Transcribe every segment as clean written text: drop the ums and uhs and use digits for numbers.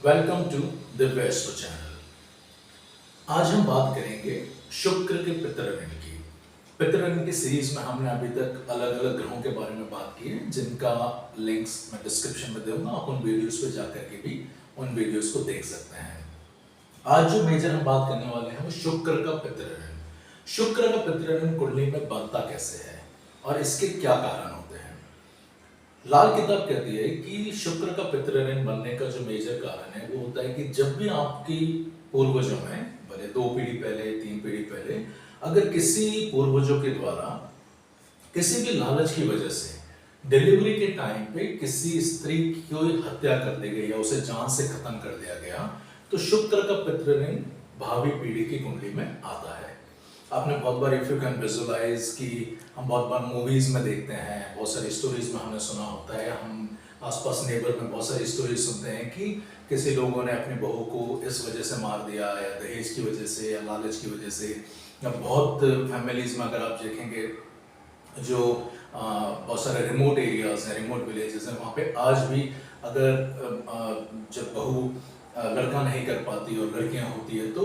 Welcome to Divya astro channel. आज हम बात करेंगे शुक्र के पितृऋण की। पितृऋण की सीरीज में हमने अभी तक अलग अलग ग्रहों के बारे में बात की है, जिनका लिंक्स मैं डिस्क्रिप्शन में दूंगा। आप उन वीडियोस पे जाकर के भी उन वीडियोस को देख सकते हैं। आज जो मेजर हम बात करने वाले हैं वो शुक्र का पितृऋण। शुक्र का पितृऋण कुंडली में बनता कैसे है और इसके क्या कारण होते हैं। लाल किताब कहती है कि शुक्र का पितृऋण बनने का जो मेजर कारण है वो होता है कि जब भी आपकी पूर्वजों में, भले 2 पीढ़ी पहले 3 पीढ़ी पहले, अगर किसी पूर्वजों के द्वारा किसी भी लालच की वजह से डिलीवरी के टाइम पे किसी स्त्री की हत्या कर दी गई या उसे जान से खत्म कर दिया गया, तो शुक्र का पितृऋण भावी पीढ़ी की कुंडली में आता है। आपने बहुत बार, इफ यू कैन विजुअलाइज, कि हम बहुत बार मूवीज में देखते हैं, बहुत सारी स्टोरीज में हमने सुना होता है, हम आसपास नेबर में बहुत सारी स्टोरीज सुनते हैं कि किसी लोगों ने अपनी बहू को इस वजह से मार दिया, या दहेज की वजह से, या लालच की वजह से। या बहुत फैमिलीज में अगर आप देखेंगे, जो बहुत सारे रिमोट एरियाज हैं, रिमोट विलेजेस हैं, वहाँ पे आज भी अगर जब बहू लड़का नहीं कर पाती और लड़कियां होती है, तो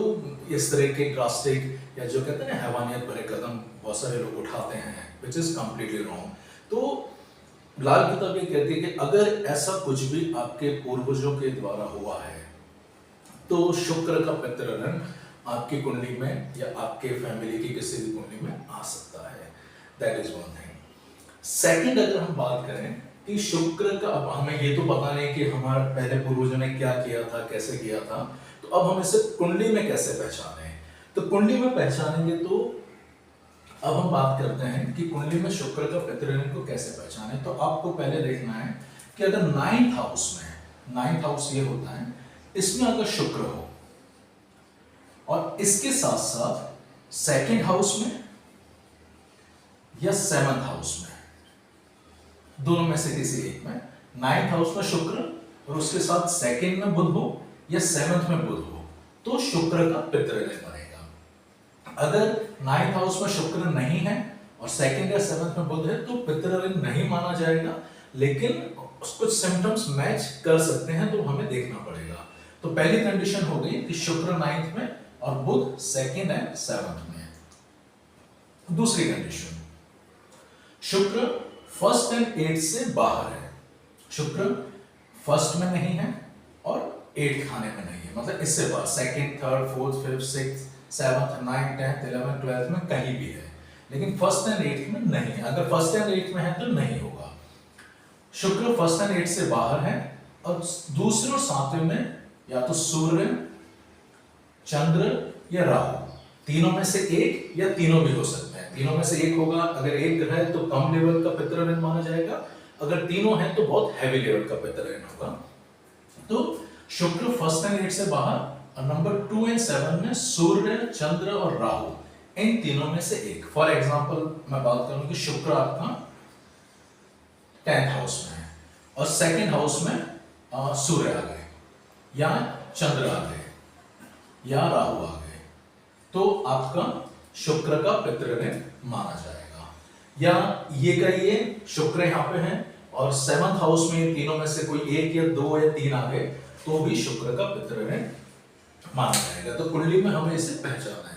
इस तरह के ड्रास्टिक या जो कहते हैं ना हैवानियत भरे कदम बहुत सारे लोग उठाते हैं, विच इज कम्प्लीटली रॉन्ग। तो लाल किताब ये कहती है कि अगर ऐसा कुछ भी आपके पूर्वजों के द्वारा हुआ है तो शुक्र का पितृऋण आपकी कुंडली में या आपके फैमिली की किसी भी कुंडली में आ सकता है। That is one thing. Second, अगर हम बात करें कि शुक्र का, अब हमें ये तो पता नहीं कि हमारे पहले पूर्वजों ने क्या किया था, कैसे किया था, तो अब हम इसे कुंडली में कैसे पहचानें। तो कुंडली में पहचानेंगे तो अब हम बात करते हैं कि कुंडली में शुक्र का पितृऋण को कैसे पहचाने। तो आपको पहले देखना है कि अगर 9th हाउस में, 9th हाउस ये होता है, इसमें अगर शुक्र हो और इसके साथ साथ 2nd हाउस में या 7th हाउस में, दोनों में से किसी एक में, 9th हाउस में शुक्र और उसके साथ 2nd में बुध हो या 7th में बुध हो, तो शुक्र का पितृऋण बनेगा। अगर 9th हाउस में शुक्र नहीं है और 2nd या 7th में बुध है, तो पितृऋण नहीं माना जाएगा, लेकिन कुछ सिम्टम्स मैच कर सकते हैं, तो हमें देखना पड़ेगा। तो पहली कंडीशन हो गई कि शुक्र 9th में और बुध 2nd एंड 7th में। दूसरी कंडीशन, शुक्र 1st एंड 8th से बाहर है। शुक्र 1st में नहीं है और 8th खाने में नहीं है, मतलब इससे बाहर 2nd, 3rd, 4th, 5th, 6th, 7th, 9th, 10th, 11th, 12th में कहीं भी है, लेकिन 1st एंड 8th में नहीं है। अगर 1st एंड 8th में है तो नहीं होगा। शुक्र 1st एंड 8th से बाहर है और दूसरे और सातवें में या तो सूर्य, चंद्र या राहु, तीनों में से एक या तीनों भी हो सकते हैं। तीनों में से एक होगा, अगर एक ग्रह है तो कम लेवल का पितृऋण माना जाएगा, अगर तीनों हैं तो बहुत हैवी लेवल का पितृऋण होगा। तो शुक्र 1st एंड 8th से बाहर और नंबर 2 एंड 7 में सूर्य, चंद्र और राहु, इन तीनों में से एक। फॉर एग्जांपल मैं बात करूं कि शुक्र आपका 10th हाउस में है और 2nd हाउस में सूर्य आ गए या चंद्र आ गए या राहु आ गए, तो आपका शुक्र का पितृऋण माना जाएगा। या ये कहिए शुक्र यहाँ पे है और 7th हाउस में तीनों में से कोई एक या 2 या 3 आ गए, तो भी शुक्र का पितृऋण माना जाएगा। तो कुंडली में हमें इसे पहचानना है।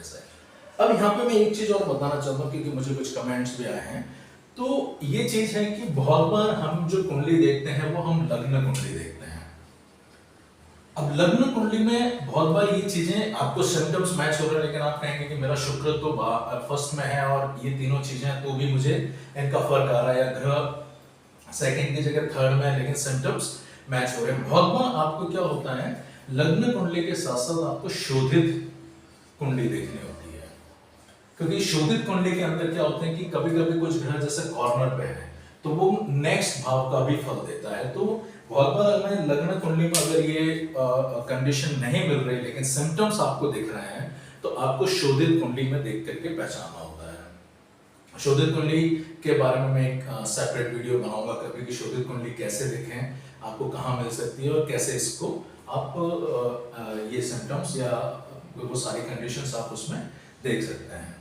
अब यहाँ पे मैं एक चीज और बताना चाहता हूँ, क्योंकि मुझे कुछ कमेंट्स भी आए हैं। तो ये चीज है कि बहुत बार हम जो कुंडली देखते हैं वो हम लग्न कुंडली देखते हैं। अब लग्न कुंडली में बहुत बार ये चीजें, आपको सिम्टम्स मैच हो रहे हैं, लेकिन आप कहेंगे कि मेरा शुक्र तो 1st में है और ये तीनों चीजें, तो भी मुझे इनका फर्क आ रहा है, या ग्रह 2nd की जगह 3rd में है, लेकिन सिम्टम्स मैच हो रहे हैं। बहुत बार आपको क्या होता है, लग्न कुंडली के साथ साथ आपको शोधित कुंडली देखनी होती है, क्योंकि शोधित कुंडली के अंदर क्या होते हैं कि कभी कभी कुछ ग्रह जैसे कॉर्नर पे है तो वो नेक्स्ट भाव का भी फल देता है। तो बहुत बार हमें लग्न कुंडली में अगर ये कंडीशन नहीं मिल रही, लेकिन सिम्टम्स आपको दिख रहे हैं, तो आपको शोधित कुंडली में देख करके पहचानना होता है। शोधित कुंडली के बारे में मैं एक सेपरेट वीडियो बनाऊंगा कभी, कि शोधित कुंडली कैसे देखें, आपको कहाँ मिल सकती है और कैसे इसको आप ये सिम्टम्स या वो सारी कंडीशंस आप उसमें देख सकते हैं।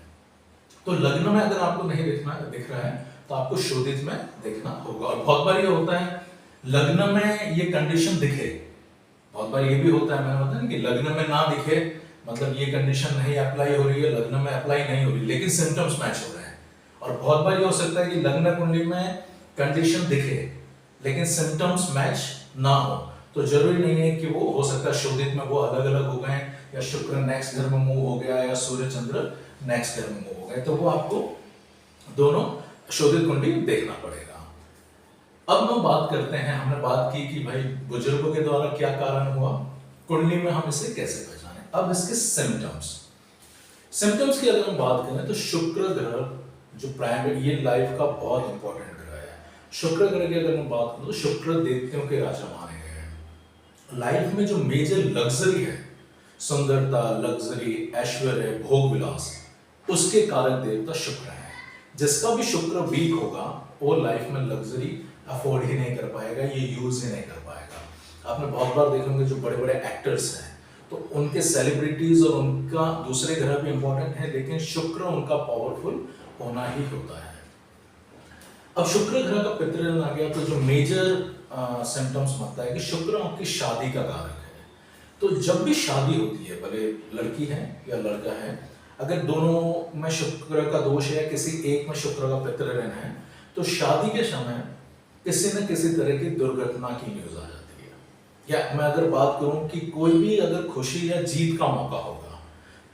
तो लग्न में अगर आपको नहीं दिख रहा है तो आपको शोधित में देखना होगा। और बहुत बार ये होता है लग्न में ये कंडीशन दिखे बहुत बार ये भी होता है, मैंने बताया ना कि लग्न में ना दिखे, मतलब ये कंडीशन नहीं अप्लाई हो रही है, लग्न में अप्लाई नहीं हो रही, लेकिन सिम्टम्स मैच हो रहे हैं। और बहुत बार ये हो सकता है कि लग्न कुंडली में कंडीशन दिखे लेकिन सिम्टम्स मैच ना हो, तो जरूरी नहीं है कि वो हो सकता है शोधित में वो अलग अलग हो गए, या शुक्र नेक्स्ट घर में मूव हो गया, या सूर्य चंद्र नेक्स्ट घर में मूव हो गए, तो वो आपको दोनों शोधित कुंडली देखना पड़ेगा। अब हम बात करते हैं, हमने बात की कि भाई बुजुर्गों के द्वारा क्या कारण हुआ, कुंडली में हम इसे कैसे पहचानें। अब इसके सिम्टम्स की अगर हम बात करें तो शुक्र ग्रह जो प्राइमरी, ये लाइफ का बहुत इंपॉर्टेंट ग्रह है। शुक्र ग्रह की अगर मैं बात करूं तो शुक्र देवताओं के राजा माने गए हैं। लाइफ में जो मेजर लग्जरी है, सुंदरता, लग्जरी, ऐश्वर्य, भोग विलास, उसके कारक देवता शुक्र है। जिसका भी शुक्र वीक होगा वो लाइफ में लग्जरी अफोर्ड ही नहीं कर पाएगा, ये यूज ही नहीं कर पाएगा। आपने बहुत बार देखेंगे जो बड़े बड़े एक्टर्स हैं तो उनके सेलिब्रिटीज और उनका दूसरे ग्रह भी इंपॉर्टेंट है, लेकिन शुक्र उनका पावरफुल होना ही होता है। अब शुक्र ग्रह का पितृ आ गया तो जो मेजर सिम्टम्स बनता है कि शुक्र आपकी शादी का कारक है। तो जब भी शादी होती है, भले लड़की है या लड़का है, अगर दोनों में शुक्र का दोष है, किसी एक में शुक्र का पितृ है, तो शादी के समय किसी न किसी तरह की दुर्घटना की न्यूज आ जाती है। या मैं अगर बात करूं कि कोई भी अगर खुशी या जीत का मौका होगा,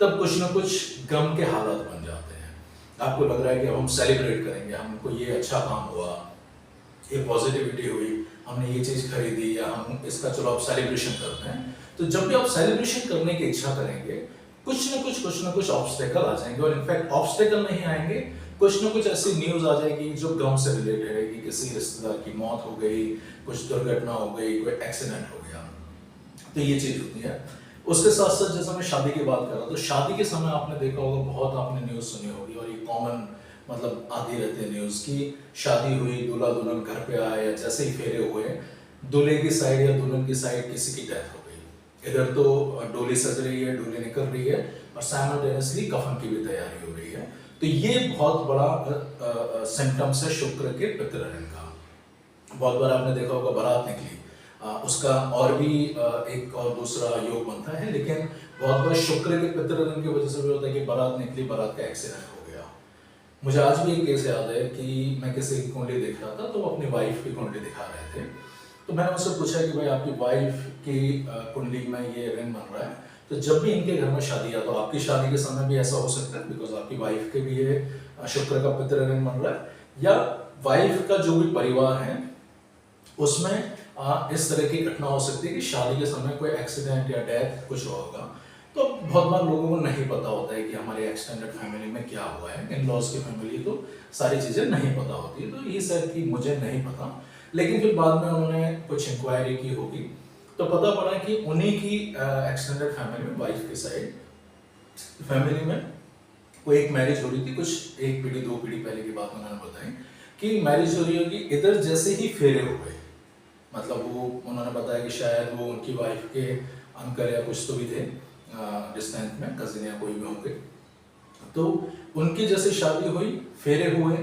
तब कुछ न कुछ गम के हालात बन जाते हैं। आपको लग रहा है कि अब हम सेलिब्रेट करेंगे, हमको ये अच्छा काम हुआ, ये पॉजिटिविटी हुई, हमने ये चीज खरीदी, या हम इसका चलो अब सेलिब्रेशन करते हैं। तो जब भी आप सेलिब्रेशन करने की इच्छा करेंगे, कुछ न कुछ ऑब्स्टेकल आ जाएंगे, और इनफैक्ट ऑब्स्टेकल नहीं आएंगे, कुछ न कुछ ऐसी न्यूज आ जाएगी जो गम से रिलेटेड है, कि किसी रिश्तेदार की मौत हो गई, कुछ दुर्घटना हो गई, कोई एक्सीडेंट हो गया, तो ये चीज होती है। उसके साथ साथ जैसे मैं शादी की बात कर रहा, तो शादी के समय आपने देखा होगा, बहुत आपने न्यूज सुनी होगी, और ये कॉमन मतलब आती रहती है न्यूज की, शादी हुई, दूल्हा दुल्हन घर पे आए, या जैसे ही फेरे हुए, दूल्हे की साइड या दुल्हन की साइड किसी की डेथ हो गई। इधर तो डोली सज रही है, डोली निकल रही है, और साइमल्टेनियसली कफन की भी तैयारी हो रही है। तो ये बहुत बड़ा सिम्टम्स है शुक्र के पितृऋण का। बहुत बार आपने देखा होगा बारात निकली, उसका और भी एक और दूसरा योग बनता है, लेकिन बहुत बार शुक्र के पितृऋण की वजह से भी होता है कि बारात निकली, बारात का एक्सीडेंट हो गया। मुझे आज भी एक केस याद है कि मैं किसी की कुंडली देख रहा था, तो वो अपनी वाइफ की कुंडली दिखा रहे थे। तो मैंने उससे पूछा कि भाई आपकी वाइफ की कुंडली में ये ऋण बन रहा है, तो जब भी इनके घर में शादी है, तो आपकी शादी के समय भी ऐसा हो सकता है, बिकॉज आपकी वाइफ के भी ये शुक्र का पितृ ऋण बन रहा है, या वाइफ का जो भी परिवार है उसमें इस तरह की घटना हो सकती है कि शादी के समय कोई एक्सीडेंट या डेथ कुछ होगा। तो बहुत बार लोगों को नहीं पता होता है कि हमारे एक्सटेंडेड फैमिली में क्या हुआ है, इन लॉज की फैमिली तो सारी चीजें नहीं पता होती, तो ये सर कि मुझे नहीं पता, लेकिन फिर बाद में उन्होंने कुछ इंक्वायरी की होगी तो पता पड़ा कि उन्हीं की एक्सटेंडेड फैमिली में, वाइफ के साइड फैमिली में कोई एक मैरिज हो रही थी, कुछ एक पीढ़ी दो पीढ़ी पहले की बात उन्होंने बताई कि मैरिज हो रही होगी, इधर जैसे ही फेरे हुए, मतलब वो उन्होंने बताया कि शायद वो उनकी वाइफ के अंकल या कुछ तो भी थे डिस्टेंस में, कजिन या कोई भी होंगे, तो उनकी जैसे शादी हुई, फेरे हुए,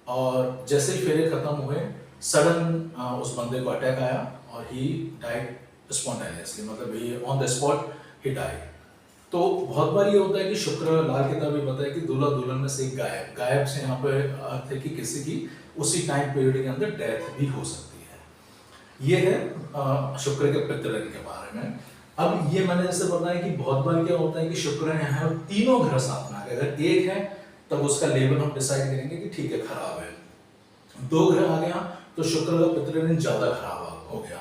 और जैसे ही फेरे खत्म हुए, सडन उस बंदे को अटैक आया और ही डाइड स्पॉन्टेनियसली, मतलब he on the spot he died. तो बहुत बार ये होता है कि शुक्र, लाल किताब भी बताया कि दूल्हा दुल्हन में से एक गायब, गायब से यहाँ पे अर्थ है कि किसी की उसी टाइम पीरियड के अंदर डेथ भी हो सकती है। ये है शुक्र के पितृऋण के बारे में। अब ये मैंने जैसे बताया कि बहुत बार क्या होता है कि शुक्र यहाँ है और तीनों ग्रह साथ में आ गए, अगर एक है तब उसका लेवल हम डिसाइड करेंगे कि ठीक है खराब है, दो ग्रह आ गया तो शुक्र का पितृऋण ज्यादा खराब हो गया,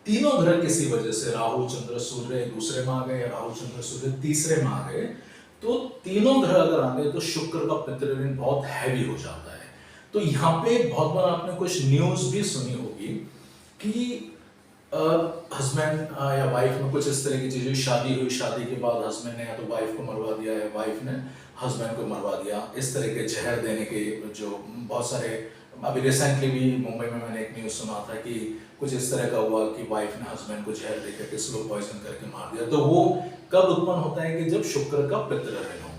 तीनों ग्रह किसी वजह से, राहु चंद्र सूर्य दूसरे में आ गए, राहु चंद्र सूर्य तीसरे में आ गए, तो तीनों ग्रह अगर आ गए तो शुक्र का पितृऋण बहुत हैवी हो जाता है। तो यहाँ पे बहुत बार आपने कुछ न्यूज भी सुनी होगी कि हस्बैंड या वाइफ में कुछ इस तरह की चीजें, शादी हुई, शादी के बाद हस्बैंड ने या तो वाइफ को मरवा दिया या वाइफ ने हस्बैंड को मरवा दिया, इस तरह के जहर देने के जो बहुत सारे, अभी रिसेंटली भी मुंबई में मैंने एक न्यूज सुना था कि कुछ इस तरह का हुआ कि वाइफ ने हस्बैंड को जहर देकर के स्लो पॉइजन करके मार दिया। तो वो कब उत्पन्न होता है कि जब शुक्र का पितृऋण हो।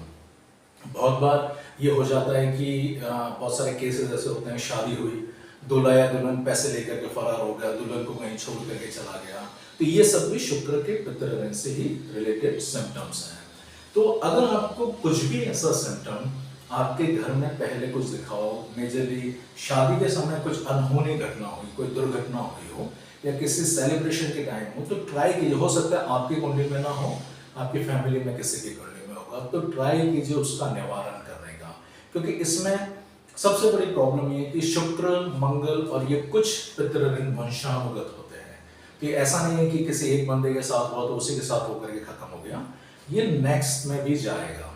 बहुत बार ये हो जाता है कि बहुत सारे केसेस ऐसे होते हैं, शादी हुई, दूल्हा या दुल्हन पैसे लेकर के फरार हो गया, दुल्हन को कहीं छोड़ करके चला गया, तो ये सब भी शुक्र के पितृ ऋण से ही रिलेटेड सिम्टम्स हैं। तो अगर आपको कुछ भी ऐसा सिम्टम आपके घर में पहले कुछ दिखा हो, मेजरली शादी के समय कुछ अनहोनी घटना हुई, कोई दुर्घटना हुई हो या किसी सेलिब्रेशन के टाइम हो, तो ट्राई कीजिए। हो सकता है आपकी कुंडली में ना हो, आपकी फैमिली में किसी की कुंडली में होगा, तो ट्राई कीजिए उसका निवारण करने का। क्योंकि इसमें सबसे बड़ी प्रॉब्लम ये है कि शुक्र, मंगल और ये कुछ पितृ ऋण वंशानुगत होते हैं। कि ऐसा नहीं है कि किसी एक बंदे के साथ हुआ तो उसी के साथ होकर के खत्म हो गया, ये नेक्स्ट में भी जाएगा।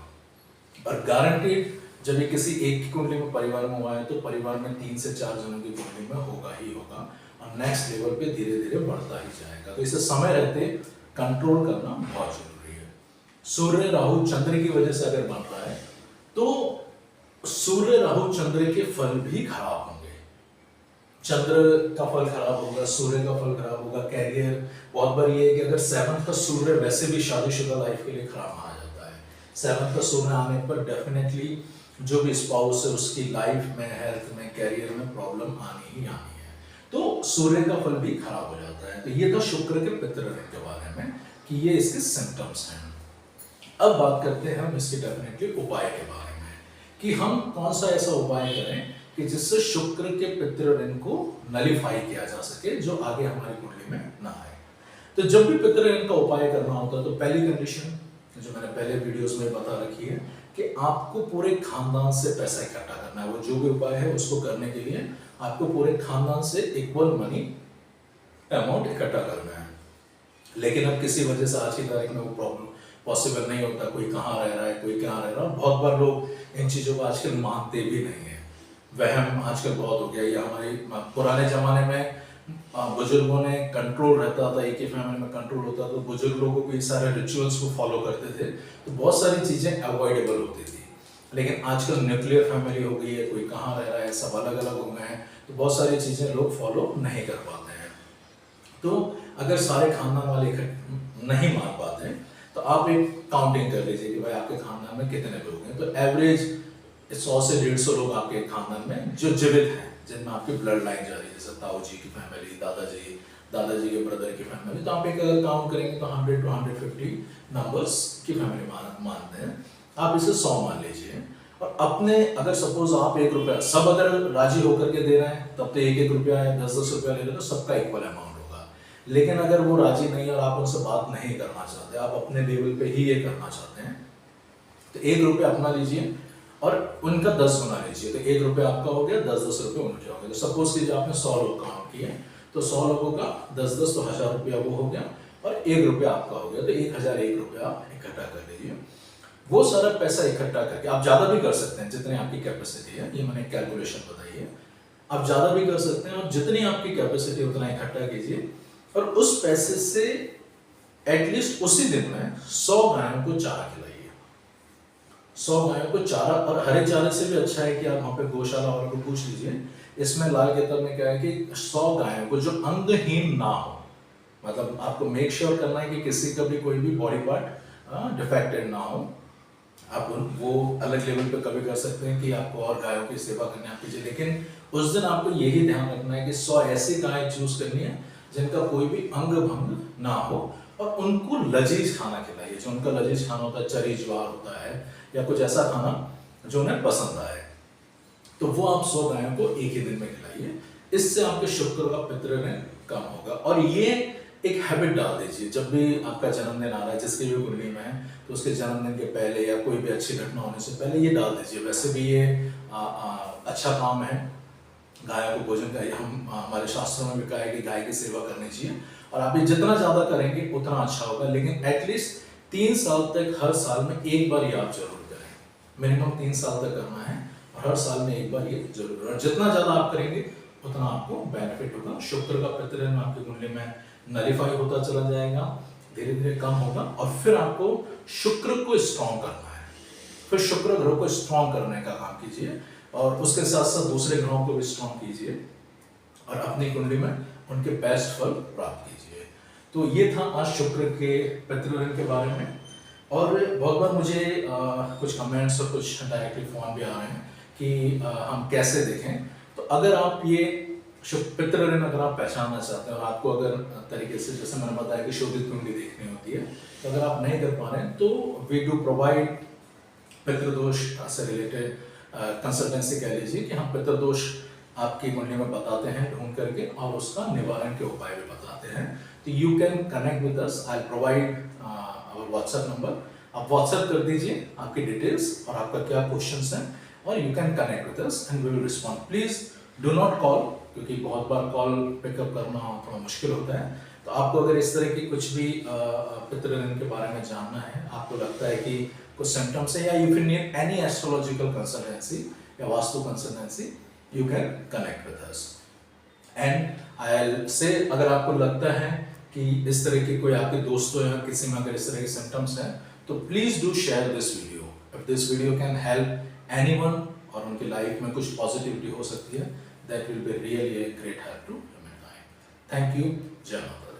और गारंटीड जब ये किसी एक की कुंडली में परिवार में हुआ है तो परिवार में 3 से 4 जनों की कुंडली में होगा ही होगा, और नेक्स्ट लेवल पे धीरे धीरे बढ़ता ही जाएगा। तो इसे समय रहते कंट्रोल करना बहुत जरूरी है। सूर्य राहु चंद्र की वजह से अगर बन रहा है तो सूर्य राहु चंद्र के फल भी खराब होंगे। चंद्र का फल खराब होगा, सूर्य का फल खराब होगा, कैरियर। बहुत बार ये है कि अगर 7th का सूर्य वैसे भी शादीशुदा लाइफ के लिए खराब माना जाता है, 7th का सूर्य आने पर डेफिनेटली जो भी स्पाउस है उसकी लाइफ में, हेल्थ में, कैरियर में प्रॉब्लम आनी ही आनी है। तो सूर्य का फल भी खराब हो जाता है। तो ये था शुक्र के पितृ ऋण के बारे में कि ये इसके सिम्टम्स हैं। अब बात करते हैं हम इसके डेफिनेटली उपाय के बारे में कि हम कौन सा ऐसा उपाय करें कि जिससे शुक्र के पितृ ऋण को नलिफाई किया जा सके, जो आगे हमारी कुंडली में ना आए। तो जब भी पितृ ऋण का उपाय करना होता है तो पहली कंडीशन जो मैंने पहले वीडियोस में बता रखी है कि आपको पूरे खानदान से पैसा इकट्ठा करना है। वो जो भी उपाय है उसको करने के लिए आपको पूरे खानदान से इक्वल मनी अमाउंट इकट्ठा करना है। लेकिन अब किसी वजह से आज की तारीख में वो प्रॉब्लम पॉसिबल नहीं होता। कोई कहाँ रह रहा है, कोई कहाँ रह रहा है। बहुत बार लोग इन चीज़ों को आजकल मानते भी नहीं है। वहम आजकल बहुत हो गया। या हमारे पुराने ज़माने में बुजुर्गों ने कंट्रोल रहता था, एक ही फैमिली में कंट्रोल होता तो बुजुर्ग लोगों को ये सारे रिचुअल्स को फॉलो करते थे, तो बहुत सारी चीज़ें अवॉइडेबल होती थी। लेकिन आजकल न्यूक्लियर फैमिली हो गई है, कोई कहाँ रह रहा है, सब अलग अलग हो गए हैं, तो बहुत सारी चीज़ें लोग फॉलो नहीं कर पाते हैं। तो अगर सारे खानदान वाले नहीं मान पाते हैं तो आप एक काउंटिंग कर लीजिए कि भाई आपके खानदान में कितने लोग हैं। तो एवरेज 100 से 150 लोग आपके खानदान में जो जीवित हैं, जिनमें आपकी ब्लड लाइन जा रही है, जैसे ताऊ जी की फैमिली, दादाजी के ब्रदर की फैमिली, तो आप एक अगर काउंट करेंगे तो 100 to 150 नंबर्स की फैमिली मानते हैं। आप इसे 100 मान लीजिए। और अपने अगर सपोज आप 1 रुपया, सब अगर राजी होकर के दे रहे हैं तब तो 1-1 रुपया या 10-10 रुपया ले रहे तो सबका इक्वल अमाउंट होगा। लेकिन अगर वो राजी नहीं है और आप उनसे बात नहीं करना चाहते, आप अपने लेवल पे ही ये करना चाहते हैं, तो 1 रुपया अपना लीजिए और उनका 10 गुना लीजिए। तो 1 रुपया आपका हो गया, 10-10 रुपये उनके हो गए। तो सपोज कीजिए आपने 100 लोग काउंट किए, तो 100 लोगों का 10-10 तो 1000 रुपया वो हो गया और 1 रुपया आपका हो गया। तो 1001 रुपया आप इकट्ठा कर लीजिए। वो सारा पैसा इकट्ठा करके आप ज़्यादा भी कर सकते हैं जितनी आपकी कैपेसिटी है, ये मैंने कैलकुलेशन बताई है। आप ज़्यादा भी कर सकते हैं और जितनी आपकी कैपेसिटी उतना इकट्ठा कीजिए और उस पैसे से एटलीस्ट उसी दिन में 100 गायों को चारा खिलाइए। 100 गायों को चारा, और हरे चारे से भी अच्छा है कि आप वहाँ पे गौशाला वालों को पूछ लीजिए। इसमें लाल किताब में क्या है कि 100 गायों को जो अंगहीन ना हो, मतलब आपको मेक श्योर करना है कि किसी का भी कोई भी बॉडी पार्ट डिफेक्टेड ना हो। आप वो अलग लेवल पे कभी कर सकते हैं कि आपको और गायों की सेवा करनी आप कीजिए, लेकिन उस दिन आपको यही ध्यान रखना है कि 100 ऐसी गायें चूज करनी है जिनका कोई भी अंग भंग ना हो और उनको लजीज खाना खिलाइए। जो उनका लजीज खाना होता है, चरी ज्वार होता है या कुछ ऐसा खाना जो उन्हें पसंद आए, तो वो आप 100 गायों को एक ही दिन में खिलाइए। इससे आपके शुक्र का पितृ ऋण कम होगा। और ये एक हैबिट डाल दीजिए, जब भी आपका जन्मदिन आ रहा है, जिसके भी कुंडली में है, तो उसके जन्मदिन के पहले या कोई भी अच्छी घटना होने से पहले ये डाल दीजिए। वैसे भी ये अच्छा काम है गायों को भोजन का। हम हमारे शास्त्रों में भी कहा है कि गाय की सेवा करनी चाहिए और आप ये जितना ज़्यादा करेंगे उतना अच्छा होगा। लेकिन एटलीस्ट 3 साल तक हर साल में एक बार ये आप जरूर करें। मिनिमम 3 साल तक करना है और हर साल में एक बार ये जरूर। और जितना ज़्यादा आप करेंगे उतना आपको बेनिफिट होगा। शुक्र का पितृ ऋण आपकी कुंडली में नलिफाई होता चला जाएगा, धीरे धीरे कम होगा। और फिर आपको शुक्र को स्ट्रॉन्ग करना है। फिर शुक्र ग्रह को स्ट्रॉन्ग करने का काम कीजिए और उसके साथ साथ दूसरे ग्रहों को भी स्ट्रॉन्ग कीजिए और अपनी कुंडली में उनके बेस्ट फल प्राप्त कीजिए। तो ये था आज शुक्र के पितृ ऋण के बारे में। और बहुत बार मुझे कुछ कमेंट्स और कुछ डायरेक्टली फोन भी आ रहे हैं कि हम कैसे देखें। तो अगर आप ये पितृ ऋण अगर आप पहचानना चाहते हैं और आपको अगर तरीके से, जैसे मैंने बताया कि शोधित कुंडली देखनी होती है, तो अगर आप नहीं कर पा रहे हैं तो वी डू प्रोवाइड पितृदोष से रिलेटेड कंसल्टेंसी कह लीजिए, कि हम पितृदोष आपकी कुंडली में बताते हैं ढूंढ करके और उसका निवारण के उपाय भी बताते हैं। तो you can connect with us, I provide our WhatsApp number, आप व्हाट्सएप कर दीजिए आपकी डिटेल्स और आपका क्या क्वेश्चंस हैं, और you can connect with us and we will respond. Please do not call, क्योंकि बहुत बार कॉल पिकअप करना थोड़ा मुश्किल होता है। तो आपको अगर इस तरह की कुछ भी पितृ ऋण के बारे में जानना है, आपको लगता है कि कुछ सिम्टम्स है, या you can need any astrological consultancy या vastu consultancy, you can connect with us. And I will say, अगर आपको लगता है कि इस तरह के कोई आपके दोस्तों या किसी में अगर इस तरह के सिम्टम्स हैं, तो please do share this video. If this video can help anyone और उनकी लाइफ में कुछ पॉजिटिविटी हो सकती है, that will be really a great help to humankind. Thank you. Jai Mata.